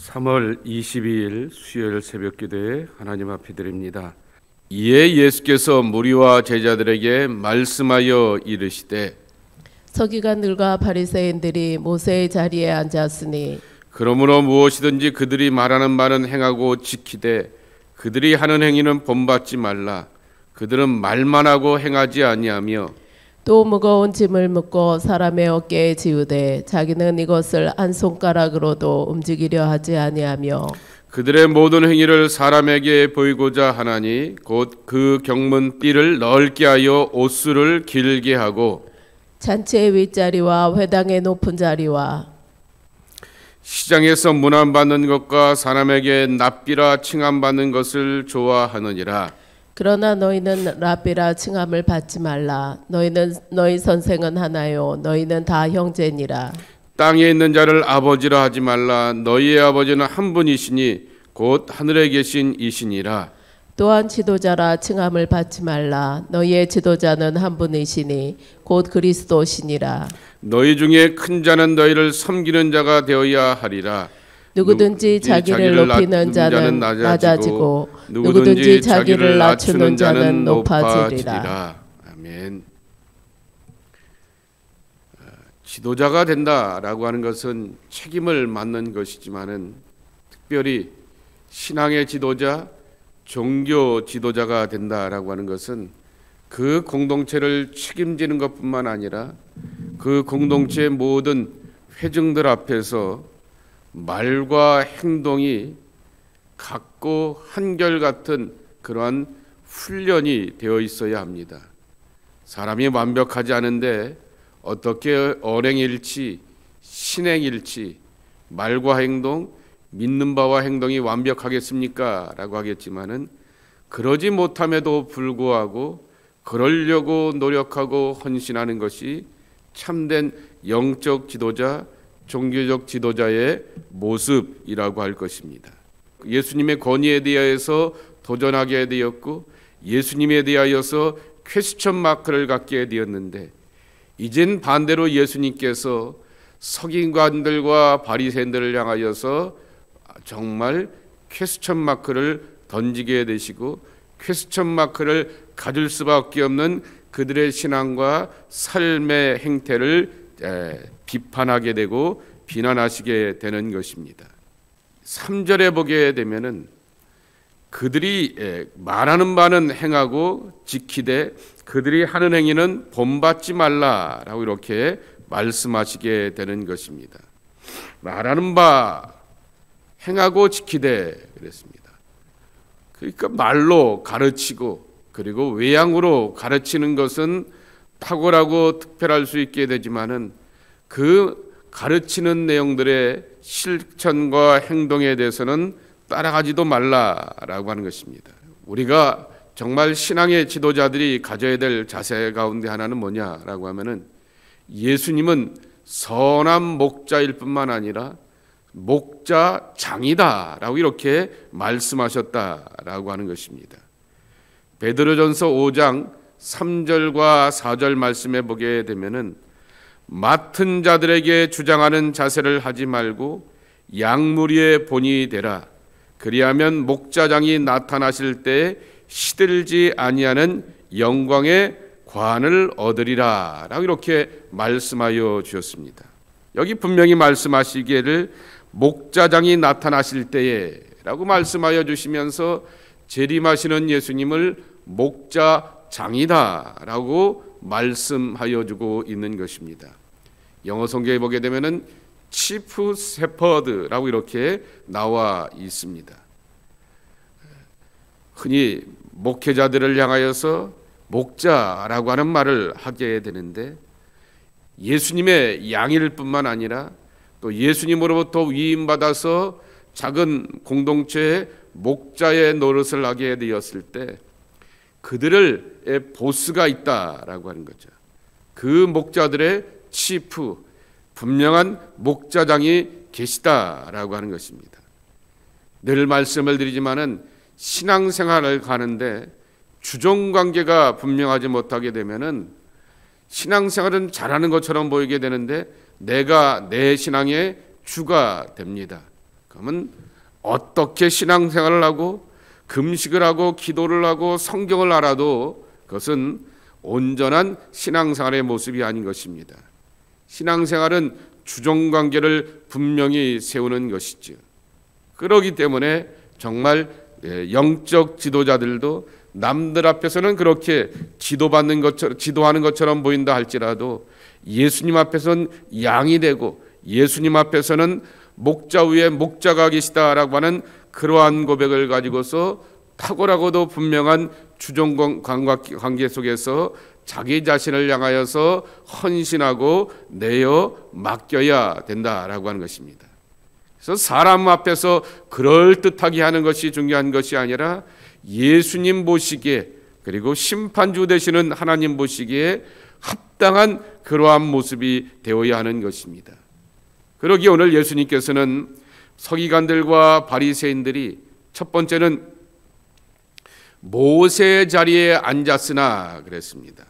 3월 22일 수요일 새벽기도에 하나님 앞에 드립니다. 이에 예수께서 무리와 제자들에게 말씀하여 이르시되 서기관들과 바리새인들이 모세의 자리에 앉았으니 그러므로 무엇이든지 그들이 말하는 바는 행하고 지키되 그들이 하는 행위는 본받지 말라. 그들은 말만 하고 행하지 아니하며 또 무거운 짐을 묶고 사람의 어깨에 지우되 자기는 이것을 한 손가락으로도 움직이려 하지 아니하며 그들의 모든 행위를 사람에게 보이고자 하나니 곧 그 경문 띠를 넓게 하여 옷수를 길게 하고 잔치의 윗자리와 회당의 높은 자리와 시장에서 문안받는 것과 사람에게 납비라 칭함받는 것을 좋아하느니라. 그러나 너희는 랍비라 칭함을 받지 말라. 너희 선생은 하나요 너희는 다 형제니라. 땅에 있는 자를 아버지라 하지 말라. 너희의 아버지는 한 분이시니 곧 하늘에 계신 이시니라. 또한 지도자라 칭함을 받지 말라. 너희의 지도자는 한 분이시니 곧 그리스도시니라. 너희 중에 큰 자는 너희를 섬기는 자가 되어야 하리라. 누구든지 자기를 높이는 자는 낮아지고 누구든지 자기를 낮추는 자는 높아지리라. 아멘. 지도자가 된다라고 하는 것은 책임을 맡는 것이지만은 특별히 신앙의 지도자, 종교 지도자가 된다라고 하는 것은 그 공동체를 책임지는 것뿐만 아니라 그 공동체의 모든 회중들 앞에서 말과 행동이 같고 한결같은 그러한 훈련이 되어 있어야 합니다. 사람이 완벽하지 않은데 어떻게 언행일치, 신행일치, 말과 행동, 믿는 바와 행동이 완벽하겠습니까? 라고 하겠지만은 그러지 못함에도 불구하고 그러려고 노력하고 헌신하는 것이 참된 영적 지도자, 종교적 지도자의 모습이라고 할 것입니다. 예수님의 권위에 대하여서 도전하게 되었고 예수님에 대하여서 퀘스천 마크를 갖게 되었는데 이젠 반대로 예수님께서 서기관들과 바리새인들을 향하여서 정말 퀘스천 마크를 던지게 되시고 퀘스천 마크를 가질 수밖에 없는 그들의 신앙과 삶의 행태를 비판하게 되고 비난하시게 되는 것입니다. 3절에 보게 되면은 그들이 말하는 바는 행하고 지키되 그들이 하는 행위는 본받지 말라라고 이렇게 말씀하시게 되는 것입니다. 말하는 바 행하고 지키되 그랬습니다. 그러니까 말로 가르치고 그리고 외양으로 가르치는 것은 탁월하고 특별할 수 있게 되지만은 그 가르치는 내용들의 실천과 행동에 대해서는 따라가지도 말라라고 하는 것입니다. 우리가 정말 신앙의 지도자들이 가져야 될 자세 가운데 하나는 뭐냐라고 하면은 예수님은 선한 목자일 뿐만 아니라 목자장이다라고 이렇게 말씀하셨다라고 하는 것입니다. 베드로전서 5장 3절과 4절 말씀에 보게 되면은 맡은 자들에게 주장하는 자세를 하지 말고 양무리의 본이 되라. 그리하면 목자장이 나타나실 때 시들지 아니하는 영광의 관을 얻으리라 라고 이렇게 말씀하여 주셨습니다. 여기 분명히 말씀하시기를 목자장이 나타나실 때에 라고 말씀하여 주시면서 재림하시는 예수님을 목자장이다 라고 말씀하여 주고 있는 것입니다. 영어 성경에 보게 되면은 치프 세퍼드라고 이렇게 나와 있습니다. 흔히 목회자들을 향하여서 목자라고 하는 말을 하게 되는데 예수님의 양일 뿐만 아니라 또 예수님으로부터 위임받아서 작은 공동체의 목자의 노릇을 하게 되었을 때 그들의 보스가 있다라고 하는 거죠. 그 목자들의 치프, 분명한 목자장이 계시다라고 하는 것입니다. 늘 말씀을 드리지만은 신앙생활을 가는데 주종관계가 분명하지 못하게 되면은 신앙생활은 잘하는 것처럼 보이게 되는데 내가 내 신앙의 주가 됩니다. 그러면 어떻게 신앙생활을 하고 금식을 하고 기도를 하고 성경을 알아도 그것은 온전한 신앙생활의 모습이 아닌 것입니다. 신앙생활은 주종관계를 분명히 세우는 것이죠. 그러기 때문에 정말 영적 지도자들도 남들 앞에서는 그렇게 지도하는 것처럼 보인다 할지라도 예수님 앞에서는 양이 되고 예수님 앞에서는 목자 위에 목자가 계시다라고 하는 그러한 고백을 가지고서 탁월하고도 분명한 주종 관계 속에서 자기 자신을 향하여서 헌신하고 내어 맡겨야 된다라고 하는 것입니다. 그래서 사람 앞에서 그럴듯하게 하는 것이 중요한 것이 아니라 예수님 보시기에 그리고 심판주 되시는 하나님 보시기에 합당한 그러한 모습이 되어야 하는 것입니다. 그러기에 오늘 예수님께서는 서기관들과 바리새인들이 첫 번째는 모세의 자리에 앉았으나 그랬습니다.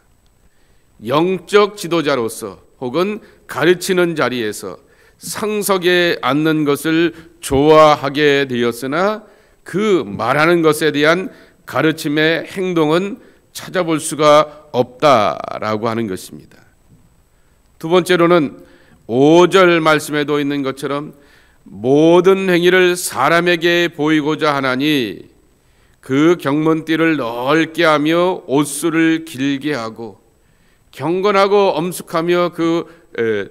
영적 지도자로서 혹은 가르치는 자리에서 상석에 앉는 것을 좋아하게 되었으나 그 말하는 것에 대한 가르침의 행동은 찾아볼 수가 없다라고 하는 것입니다. 두 번째로는 5절 말씀에도 있는 것처럼 모든 행위를 사람에게 보이고자 하나니 그 경문띠를 넓게 하며 옷수를 길게 하고 경건하고 엄숙하며 그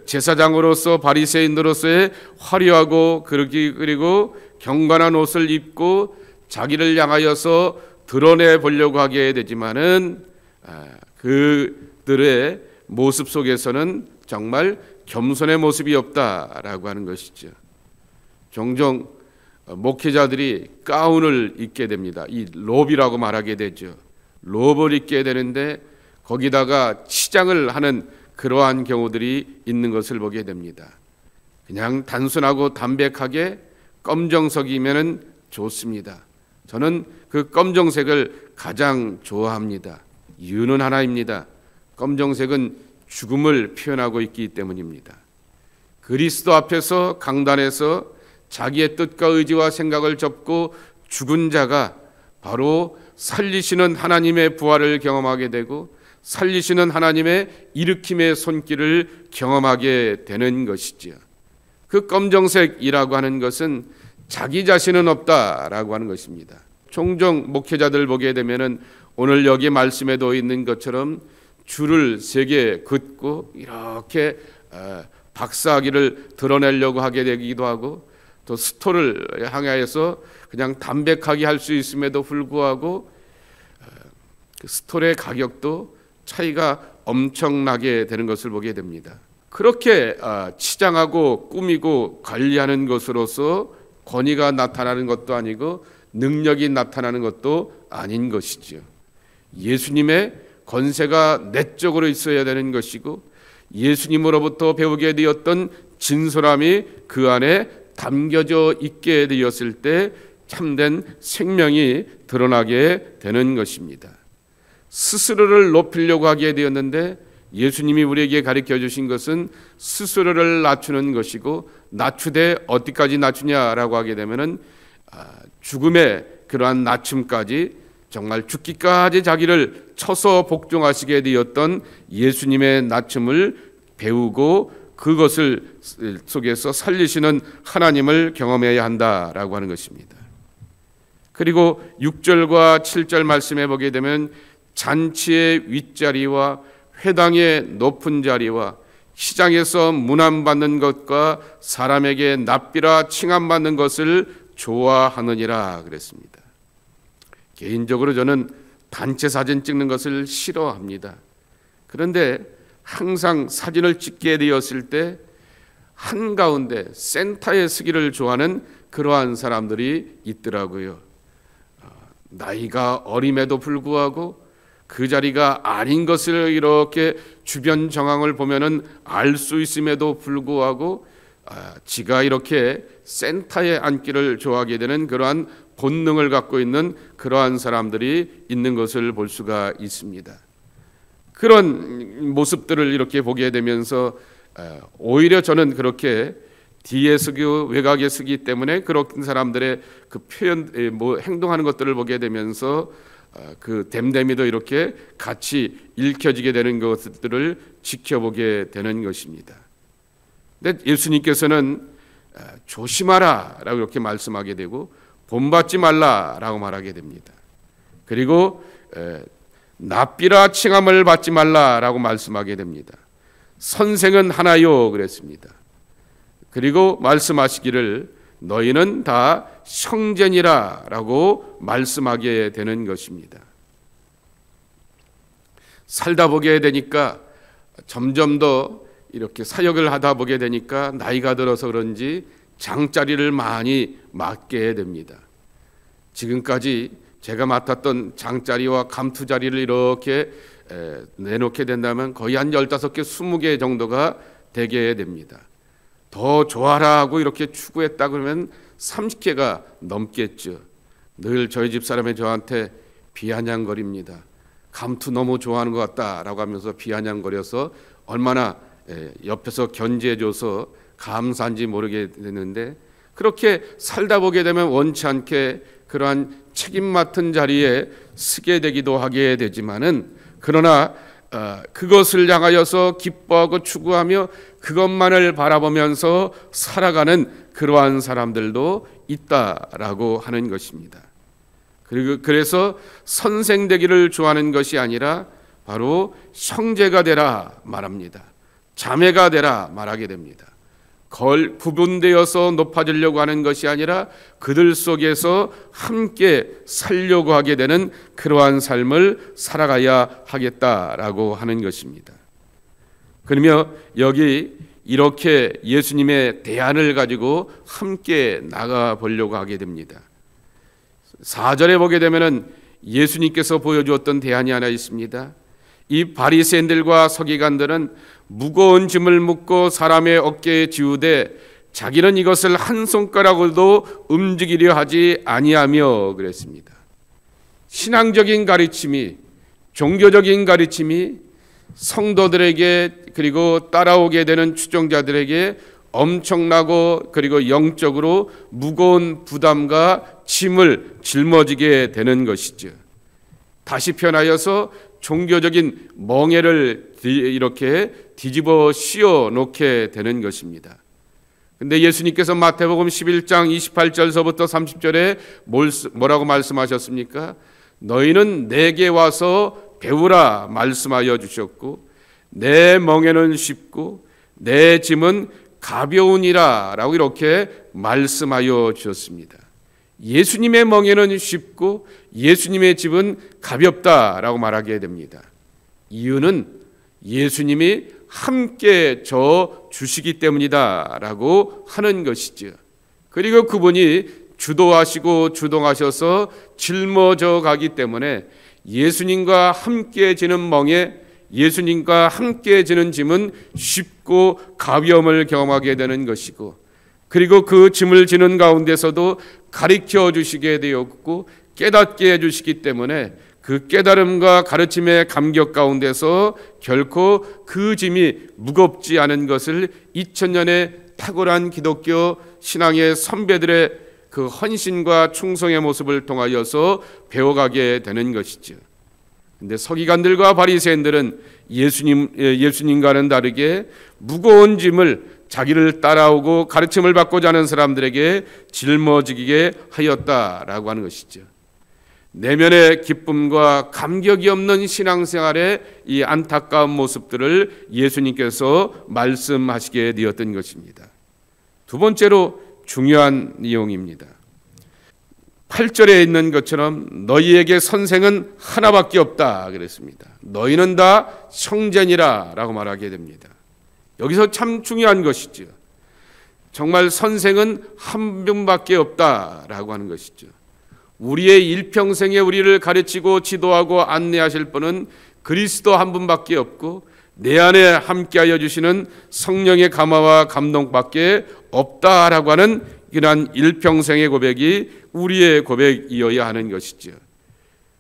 제사장으로서 바리새인으로서의 화려하고 그리고 경건한 옷을 입고 자기를 향하여서 드러내 보려고 하게 되지만은 그들의 모습 속에서는 정말 겸손의 모습이 없다라고 하는 것이죠. 종종 목회자들이 가운을 입게 됩니다. 이 롭이라고 말하게 되죠. 롭을 입게 되는데 거기다가 치장을 하는 그러한 경우들이 있는 것을 보게 됩니다. 그냥 단순하고 담백하게 검정색이면 좋습니다. 저는 그 검정색을 가장 좋아합니다. 이유는 하나입니다. 검정색은 죽음을 표현하고 있기 때문입니다. 그리스도 앞에서 강단에서 자기의 뜻과 의지와 생각을 접고 죽은 자가 바로 살리시는 하나님의 부활을 경험하게 되고 살리시는 하나님의 일으킴의 손길을 경험하게 되는 것이지요. 그 검정색이라고 하는 것은 자기 자신은 없다라고 하는 것입니다. 종종 목회자들 보게 되면은 오늘 여기 말씀에도 있는 것처럼 줄을 3개 긋고 이렇게 박사기를 드러내려고 하게 되기도 하고 또 스토를 향하여서 그냥 담백하게 할 수 있음에도 불구하고 그 스톨의 가격도 차이가 엄청나게 되는 것을 보게 됩니다. 그렇게 치장하고 꾸미고 관리하는 것으로서 권위가 나타나는 것도 아니고 능력이 나타나는 것도 아닌 것이지요. 예수님의 권세가 내적으로 있어야 되는 것이고 예수님으로부터 배우게 되었던 진솔함이 그 안에 담겨져 있게 되었을 때 참된 생명이 드러나게 되는 것입니다. 스스로를 높이려고 하게 되었는데 예수님이 우리에게 가르쳐 주신 것은 스스로를 낮추는 것이고 낮추되 어디까지 낮추냐라고 하게 되면은 죽음의 그러한 낮춤까지 정말 죽기까지 자기를 쳐서 복종하시게 되었던 예수님의 낮춤을 배우고 그것을 속에서 살리시는 하나님을 경험해야 한다라고 하는 것입니다. 그리고 6절과 7절 말씀해 보게 되면 잔치의 윗자리와 회당의 높은 자리와 시장에서 문안받는 것과 사람에게 납비라 칭함받는 것을 좋아하느니라 그랬습니다. 개인적으로 저는 단체 사진 찍는 것을 싫어합니다. 그런데 항상 사진을 찍게 되었을 때 한가운데 센터에 서기를 좋아하는 그러한 사람들이 있더라고요. 나이가 어림에도 불구하고 그 자리가 아닌 것을 이렇게 주변 정황을 보면은 알 수 있음에도 불구하고 지가 이렇게 센터에 앉기를 좋아하게 되는 그러한 본능을 갖고 있는 그러한 사람들이 있는 것을 볼 수가 있습니다. 그런 모습들을 이렇게 보게 되면서 오히려 저는 그렇게 뒤에 서기 외곽에 서기 때문에 그런 사람들의 그 표현 행동하는 것들을 보게 되면서 그 댐댐이도 이렇게 같이 읽혀지게 되는 것들을 지켜보게 되는 것입니다. 근데 예수님께서는 조심하라라고 이렇게 말씀하게 되고 본받지 말라라고 말하게 됩니다. 그리고 납비라 칭함을 받지 말라라고 말씀하게 됩니다. 선생은 하나요 그랬습니다. 그리고 말씀하시기를 너희는 다 형제니라라고 말씀하게 되는 것입니다. 살다 보게 되니까 점점 더 이렇게 사역을 하다 보게 되니까 나이가 들어서 그런지 장자리를 많이 맡게 됩니다. 지금까지 제가 맡았던 장자리와 감투자리를 이렇게 내놓게 된다면 거의 한 15개, 20개 정도가 되게 됩니다. 더 좋아라고 이렇게 추구했다 그러면 30개가 넘겠죠. 늘 저희 집 사람이 저한테 비아냥거립니다. 감투 너무 좋아하는 것 같다라고 하면서 비아냥거려서 얼마나 옆에서 견제해줘서 감사한지 모르게 되는데, 그렇게 살다 보게 되면 원치 않게 그러한 책임 맡은 자리에 서게 되기도 하게 되지만은, 그러나 그것을 향하여서 기뻐하고 추구하며 그것만을 바라보면서 살아가는 그러한 사람들도 있다라고 하는 것입니다. 그리고 그래서 선생 되기를 좋아하는 것이 아니라 바로 형제가 되라 말합니다. 자매가 되라 말하게 됩니다. 구분되어서 높아지려고 하는 것이 아니라 그들 속에서 함께 살려고 하게 되는 그러한 삶을 살아가야 하겠다라고 하는 것입니다. 그러며 여기 이렇게 예수님의 대안을 가지고 함께 나가 보려고 하게 됩니다. 4절에 보게 되면은 예수님께서 보여주었던 대안이 하나 있습니다. 이 바리새인들과 서기관들은 무거운 짐을 묻고 사람의 어깨에 지우되 자기는 이것을 한 손가락으로도 움직이려 하지 아니하며 그랬습니다. 신앙적인 가르침이, 종교적인 가르침이 성도들에게 그리고 따라오게 되는 추종자들에게 엄청나고 그리고 영적으로 무거운 부담과 짐을 짊어지게 되는 것이죠. 다시 표현하여서 종교적인 멍에를 이렇게 뒤집어 씌워 놓게 되는 것입니다. 근데 예수님께서 마태복음 11장 28절서부터 30절에 뭐라고 말씀하셨습니까? 너희는 내게 와서 배우라 말씀하여 주셨고 내 멍에는 쉽고 내 짐은 가벼우니라 라고 이렇게 말씀하여 주셨습니다. 예수님의 멍에는 쉽고 예수님의 짐은 가볍다라고 말하게 됩니다. 이유는 예수님이 함께 져 주시기 때문이다라고 하는 것이죠. 그리고 그분이 주도하시고 주동하셔서 짊어져 가기 때문에 예수님과 함께 지는 멍에, 예수님과 함께 지는 짐은 쉽고 가벼움을 경험하게 되는 것이고, 그리고 그 짐을 지는 가운데서도 가르쳐 주시게 되었고 깨닫게 해주시기 때문에 그 깨달음과 가르침의 감격 가운데서 결코 그 짐이 무겁지 않은 것을 2000년의 탁월한 기독교 신앙의 선배들의 그 헌신과 충성의 모습을 통하여서 배워가게 되는 것이죠. 근데 서기관들과 바리새인들은 예수님과는 다르게 무거운 짐을 자기를 따라오고 가르침을 받고자 하는 사람들에게 짊어지게 하였다라고 하는 것이죠. 내면의 기쁨과 감격이 없는 신앙생활의 이 안타까운 모습들을 예수님께서 말씀하시게 되었던 것입니다. 두 번째로 중요한 내용입니다. 8절에 있는 것처럼 너희에게 선생은 하나밖에 없다 그랬습니다. 너희는 다 형제니라 라고 말하게 됩니다. 여기서 참 중요한 것이죠. 정말 선생은 한 분밖에 없다라고 하는 것이죠. 우리의 일평생에 우리를 가르치고 지도하고 안내하실 분은 그리스도 한 분밖에 없고 내 안에 함께하여 주시는 성령의 감화와 감동밖에 없다라고 하는 이러한 일평생의 고백이 우리의 고백이어야 하는 것이죠.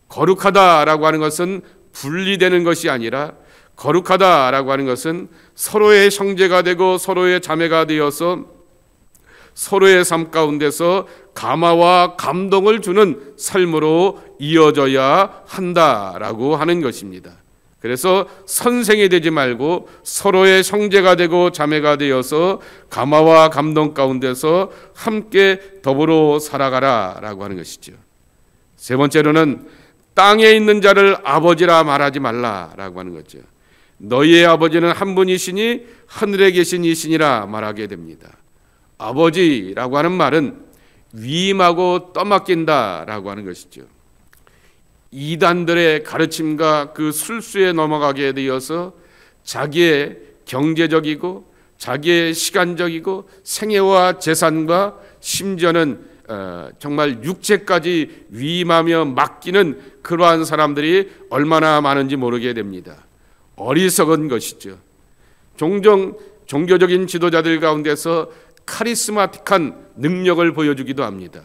거룩하다라고 하는 것은 분리되는 것이 아니라, 거룩하다라고 하는 것은 서로의 형제가 되고 서로의 자매가 되어서 서로의 삶 가운데서 감화와 감동을 주는 삶으로 이어져야 한다라고 하는 것입니다. 그래서 선생이 되지 말고 서로의 형제가 되고 자매가 되어서 감화와 감동 가운데서 함께 더불어 살아가라라고 하는 것이죠. 세 번째로는 땅에 있는 자를 아버지라 말하지 말라라고 하는 거죠. 너희의 아버지는 한 분이시니 하늘에 계신 이시니라 말하게 됩니다. 아버지라고 하는 말은 위임하고 떠맡긴다라고 하는 것이죠. 이단들의 가르침과 그 술수에 넘어가게 되어서 자기의 경제적이고 자기의 시간적이고 생애와 재산과 심지어는 정말 육체까지 위임하며 맡기는 그러한 사람들이 얼마나 많은지 모르게 됩니다. 어리석은 것이죠. 종종 종교적인 지도자들 가운데서 카리스마틱한 능력을 보여주기도 합니다.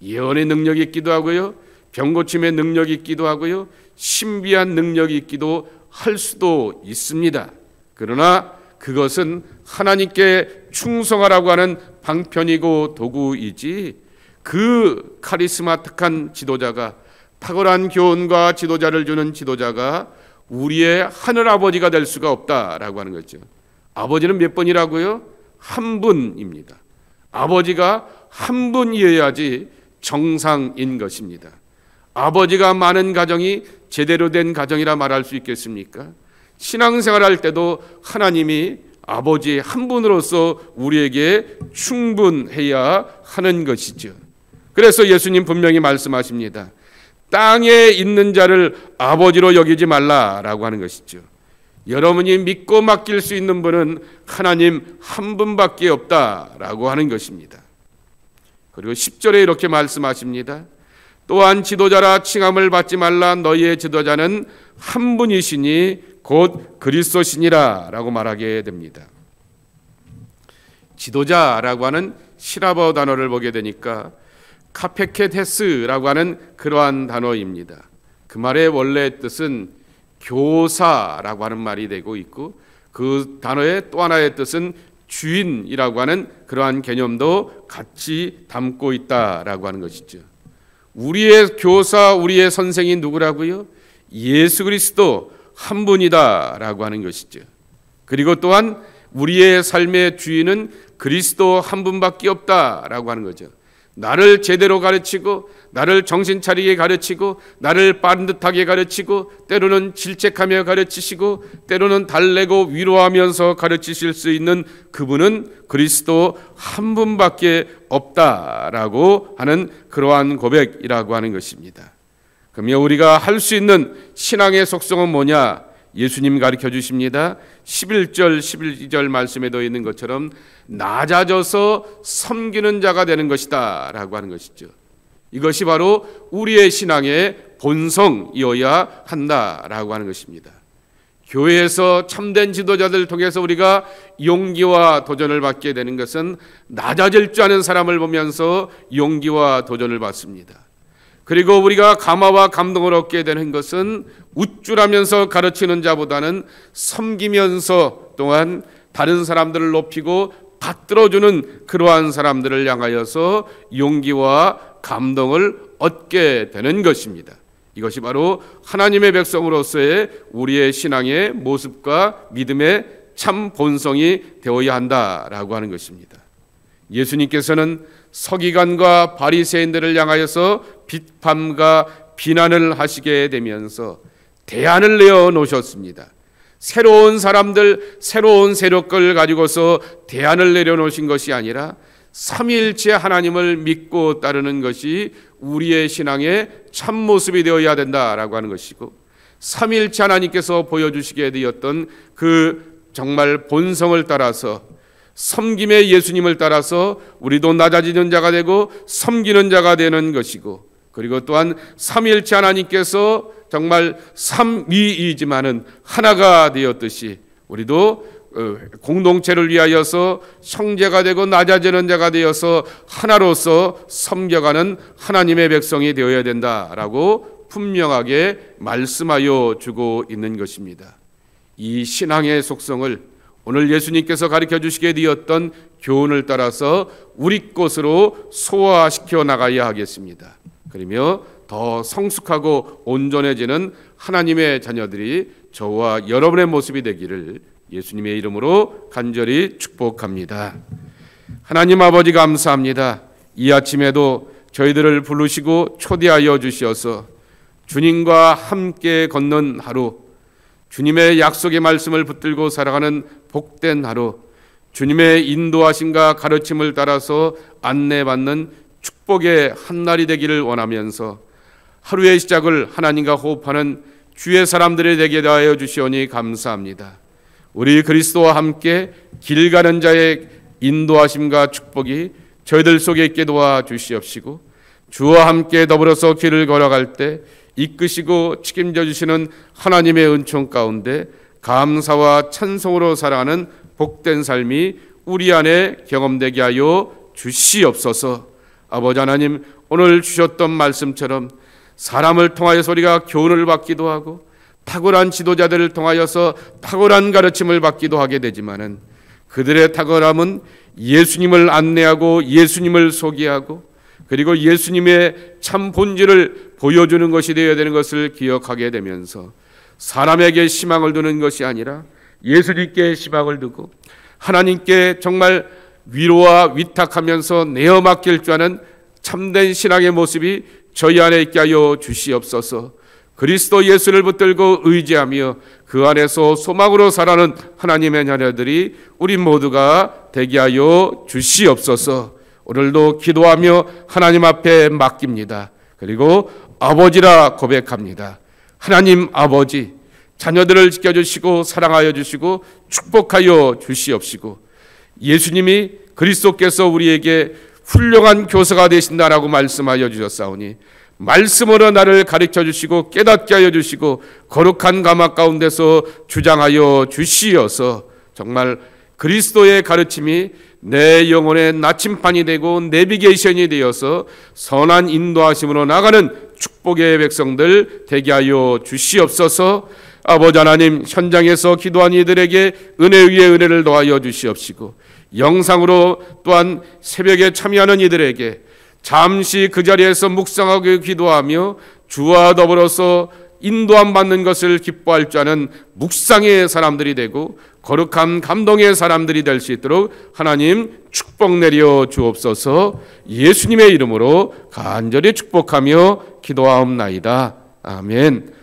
예언의 능력이 있기도 하고요, 병고침의 능력이 있기도 하고요, 신비한 능력이 있기도 할 수도 있습니다. 그러나 그것은 하나님께 충성하라고 하는 방편이고 도구이지, 그 카리스마틱한 지도자가, 탁월한 교훈과 지도자를 주는 지도자가 우리의 하늘아버지가 될 수가 없다라고 하는 거죠. 아버지는 몇 분이라고요? 한 분입니다. 아버지가 한 분이어야지 정상인 것입니다. 아버지가 많은 가정이 제대로 된 가정이라 말할 수 있겠습니까? 신앙생활할 때도 하나님이 아버지 한 분으로서 우리에게 충분해야 하는 것이죠. 그래서 예수님 분명히 말씀하십니다. 땅에 있는 자를 아버지로 여기지 말라라고 하는 것이죠. 여러분이 믿고 맡길 수 있는 분은 하나님 한 분밖에 없다라고 하는 것입니다. 그리고 10절에 이렇게 말씀하십니다. 또한 지도자라 칭함을 받지 말라. 너희의 지도자는 한 분이시니 곧 그리스도시니라 라고 말하게 됩니다. 지도자라고 하는 시라버 단어를 보게 되니까 카페케테스라고 하는 그러한 단어입니다. 그 말의 원래 뜻은 교사라고 하는 말이 되고 있고, 그 단어의 또 하나의 뜻은 주인이라고 하는 그러한 개념도 같이 담고 있다라고 하는 것이죠. 우리의 교사, 우리의 선생이 누구라고요? 예수 그리스도 한 분이다라고 하는 것이죠. 그리고 또한 우리의 삶의 주인은 그리스도 한 분밖에 없다라고 하는 거죠. 나를 제대로 가르치고, 나를 정신 차리게 가르치고, 나를 반듯하게 가르치고, 때로는 질책하며 가르치시고, 때로는 달래고 위로하면서 가르치실 수 있는 그분은 그리스도 한 분밖에 없다라고 하는 그러한 고백이라고 하는 것입니다. 그러면 우리가 할 수 있는 신앙의 속성은 뭐냐? 예수님 가르쳐 주십니다. 11절 12절 말씀에도 있는 것처럼 낮아져서 섬기는 자가 되는 것이다 라고 하는 것이죠. 이것이 바로 우리의 신앙의 본성이어야 한다라고 하는 것입니다. 교회에서 참된 지도자들을 통해서 우리가 용기와 도전을 받게 되는 것은 낮아질 줄 아는 사람을 보면서 용기와 도전을 받습니다. 그리고 우리가 감화와 감동을 얻게 되는 것은 우쭐하면서 가르치는 자보다는 섬기면서 또한 다른 사람들을 높이고 받들어주는 그러한 사람들을 향하여서 용기와 감동을 얻게 되는 것입니다. 이것이 바로 하나님의 백성으로서의 우리의 신앙의 모습과 믿음의 참 본성이 되어야 한다라고 하는 것입니다. 예수님께서는 서기관과 바리새인들을 향하여서 비판과 비난을 하시게 되면서 대안을 내어 놓으셨습니다. 새로운 사람들, 새로운 세력을 가지고서 대안을 내려놓으신 것이 아니라 삼위일체 하나님을 믿고 따르는 것이 우리의 신앙의 참모습이 되어야 된다라고 하는 것이고, 삼위일체 하나님께서 보여주시게 되었던 그 정말 본성을 따라서 섬김의 예수님을 따라서 우리도 낮아지는 자가 되고 섬기는 자가 되는 것이고, 그리고 또한 삼위일체 하나님께서 정말 삼위이지만은 하나가 되었듯이 우리도 공동체를 위하여서 형제가 되고 낮아지는 자가 되어서 하나로서 섬겨가는 하나님의 백성이 되어야 된다라고 분명하게 말씀하여 주고 있는 것입니다. 이 신앙의 속성을 오늘 예수님께서 가르쳐 주시게 되었던 교훈을 따라서 우리 것으로 소화시켜 나가야 하겠습니다. 그러며 더 성숙하고 온전해지는 하나님의 자녀들이 저와 여러분의 모습이 되기를 예수님의 이름으로 간절히 축복합니다. 하나님 아버지 감사합니다. 이 아침에도 저희들을 부르시고 초대하여 주시어서 주님과 함께 걷는 하루, 주님의 약속의 말씀을 붙들고 살아가는 복된 하루, 주님의 인도하심과 가르침을 따라서 안내받는 축복의 한날이 되기를 원하면서 하루의 시작을 하나님과 호흡하는 주의 사람들이 되게 하여 주시오니 감사합니다. 우리 그리스도와 함께 길 가는 자의 인도하심과 축복이 저희들 속에 있게 도와주시옵시고, 주와 함께 더불어서 길을 걸어갈 때 이끄시고 책임져 주시는 하나님의 은총 가운데 감사와 찬송으로 살아가는 복된 삶이 우리 안에 경험되게 하여 주시옵소서. 아버지 하나님, 오늘 주셨던 말씀처럼 사람을 통하여 우리가 교훈을 받기도 하고 탁월한 지도자들을 통하여서 탁월한 가르침을 받기도 하게 되지만은 그들의 탁월함은 예수님을 안내하고 예수님을 소개하고 그리고 예수님의 참 본질을 보여주는 것이 되어야 되는 것을 기억하게 되면서 사람에게 희망을 두는 것이 아니라 예수님께 희망을 두고 하나님께 정말 위로와 위탁하면서 내어 맡길 줄 아는 참된 신앙의 모습이 저희 안에 있게 하여 주시옵소서. 그리스도 예수를 붙들고 의지하며 그 안에서 소망으로 살아가는 하나님의 자녀들이 우리 모두가 되게 하여 주시옵소서. 오늘도 기도하며 하나님 앞에 맡깁니다. 그리고 아버지라 고백합니다. 하나님 아버지, 자녀들을 지켜주시고 사랑하여 주시고 축복하여 주시옵시고, 예수님이 그리스도께서 우리에게 훌륭한 교사가 되신다라고 말씀하여 주셨사오니 말씀으로 나를 가르쳐 주시고 깨닫게 하여 주시고 거룩한 가막 가운데서 주장하여 주시어서 정말 그리스도의 가르침이 내 영혼의 나침반이 되고 내비게이션이 되어서 선한 인도하심으로 나가는 축복의 백성들 되게 하여 주시옵소서. 아버지 하나님, 현장에서 기도한 이들에게 은혜 위에 은혜를 더하여 주시옵시고, 영상으로 또한 새벽에 참여하는 이들에게 잠시 그 자리에서 묵상하고 기도하며 주와 더불어서 인도함 받는 것을 기뻐할 줄 아는 묵상의 사람들이 되고 거룩한 감동의 사람들이 될 수 있도록 하나님 축복 내려 주옵소서. 예수님의 이름으로 간절히 축복하며 기도하옵나이다. 아멘.